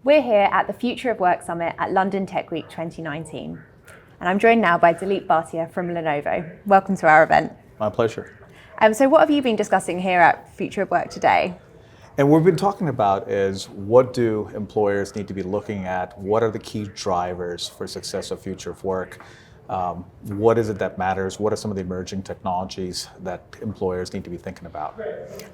We're here at the Future of Work Summit at London Tech Week 2019. And I'm joined now by Dilip Bhatia from Lenovo. Welcome to our event. My pleasure. So what have you been discussing here at Future of Work today? And what we've been talking about is what do employers need to be looking at? What are the key drivers for success of future of work? What is it that matters? What are some of the emerging technologies that employers need to be thinking about?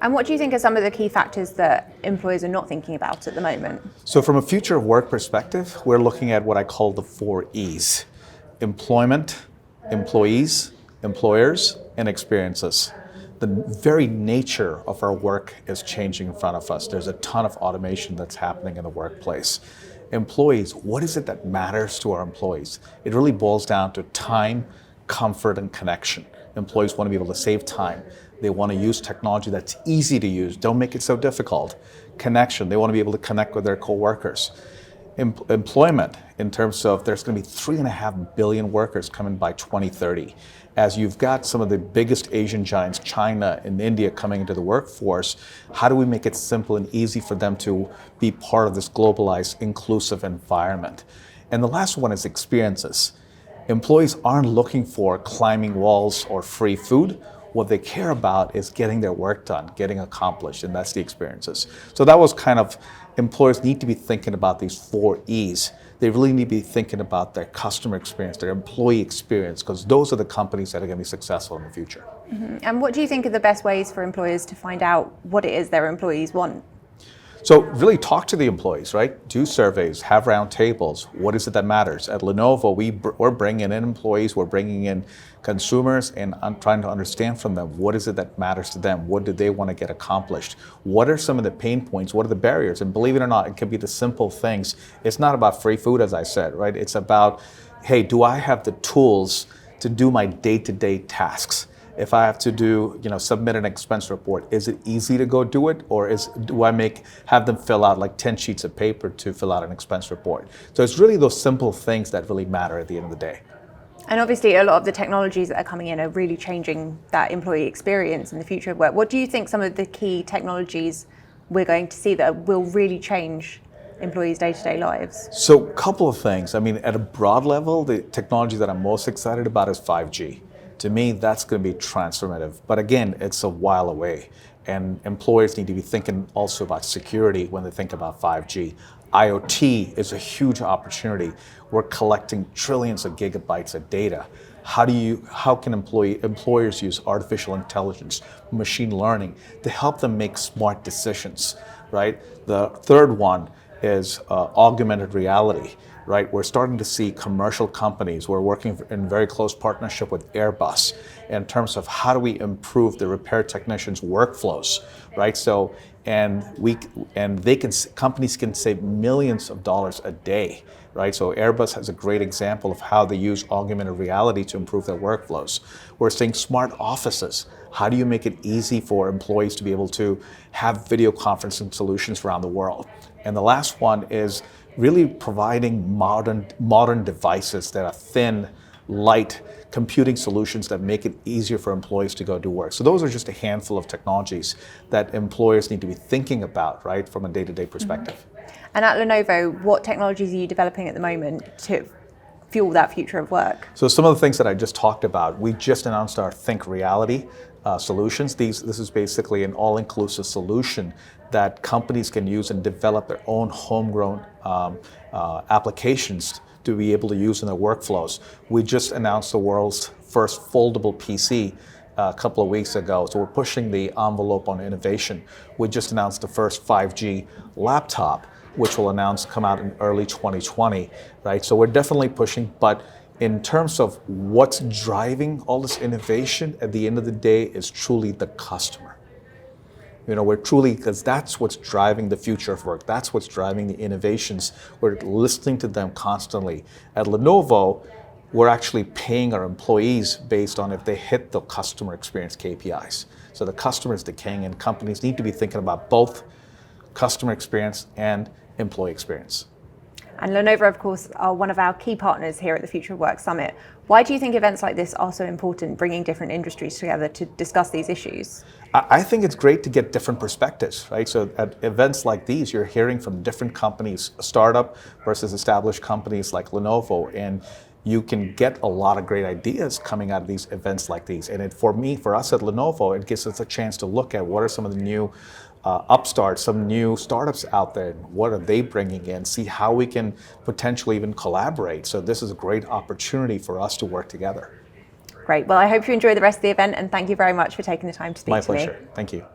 And what do you think are some of the key factors that employers are not thinking about at the moment? So from a future of work perspective, we're looking at what I call the 4 E's: employment, employees, employers, and experiences. The very nature of our work is changing in front of us. There's a ton of automation that's happening in the workplace. Employees, what is it that matters to our employees? It really boils down to time, comfort, and connection. Employees want to be able to save time. They want to use technology that's easy to use. Don't make it so difficult. Connection, they want to be able to connect with their coworkers. Employment, in terms of there's going to be 3.5 billion workers coming by 2030. As you've got some of the biggest Asian giants, China and India, coming into the workforce, how do we make it simple and easy for them to be part of this globalized, inclusive environment? And the last one is experiences. Employees aren't looking for climbing walls or free food. What they care about is getting their work done, getting accomplished, and that's the experiences. So that was kind of, employers need to be thinking about these 4 E's. They really need to be thinking about their customer experience, their employee experience, because those are the companies that are going to be successful in the future. Mm-hmm. And what do you think are the best ways for employers to find out what it is their employees want? So really talk to the employees, right? Do surveys, have round tables. What is it that matters? At Lenovo, we're bringing in employees, we're bringing in consumers, and I'm trying to understand from them, what is it that matters to them? What do they want to get accomplished? What are some of the pain points? What are the barriers? And believe it or not, it can be the simple things. It's not about free food, as I said, right? It's about, hey, do I have the tools to do my day-to-day tasks? If I have to submit an expense report, is it easy to go do it, or do I have them fill out like 10 sheets of paper to fill out an expense report? So it's really those simple things that really matter at the end of the day. And obviously a lot of the technologies that are coming in are really changing that employee experience in the future of work. What do you think some of the key technologies we're going to see that will really change employees' day-to-day lives? So a couple of things. I mean, at a broad level, the technology that I'm most excited about is 5G. To me, that's going to be transformative. But again, it's a while away. And employers need to be thinking also about security when they think about 5G. IoT is a huge opportunity. We're collecting trillions of gigabytes of data. How can employers use artificial intelligence, machine learning to help them make smart decisions, right? The third one is augmented reality. Right, we're starting to see commercial companies. We're working in very close partnership with Airbus in terms of how do we improve the repair technicians' workflows, right? So, companies can save millions of dollars a day, right? So Airbus has a great example of how they use augmented reality to improve their workflows. We're seeing smart offices. How do you make it easy for employees to be able to have video conferencing solutions around the world? And the last one is really providing modern devices that are thin, light, computing solutions that make it easier for employees to go do work. So those are just a handful of technologies that employers need to be thinking about, right, from a day-to-day perspective. Mm-hmm. And at Lenovo, what technologies are you developing at the moment to fuel that future of work? So some of the things that I just talked about, we just announced our Think Reality solutions. This is basically an all-inclusive solution that companies can use and develop their own homegrown applications to be able to use in their workflows. We just announced the world's first foldable PC a couple of weeks ago, so we're pushing the envelope on innovation. We just announced the first 5G laptop, which will come out in early 2020, right? So we're definitely pushing, but in terms of what's driving all this innovation, at the end of the day, is truly the customer. Because that's what's driving the future of work. That's what's driving the innovations. We're listening to them constantly. At Lenovo, we're actually paying our employees based on if they hit the customer experience KPIs. So the customer is the king, and companies need to be thinking about both customer experience and employee experience. And Lenovo, of course, are one of our key partners here at the Future of Work Summit. Why do you think events like this are so important, bringing different industries together to discuss these issues? I think it's great to get different perspectives, right? So at events like these, you're hearing from different companies, startup versus established companies like Lenovo, and you can get a lot of great ideas coming out of these events like these. And for us at Lenovo, it gives us a chance to look at what are some of the new upstarts, some new startups out there, what are they bringing in, see how we can potentially even collaborate. So this is a great opportunity for us to work together. Great. Well, I hope you enjoy the rest of the event, and thank you very much for taking the time to speak to me. My pleasure. Thank you.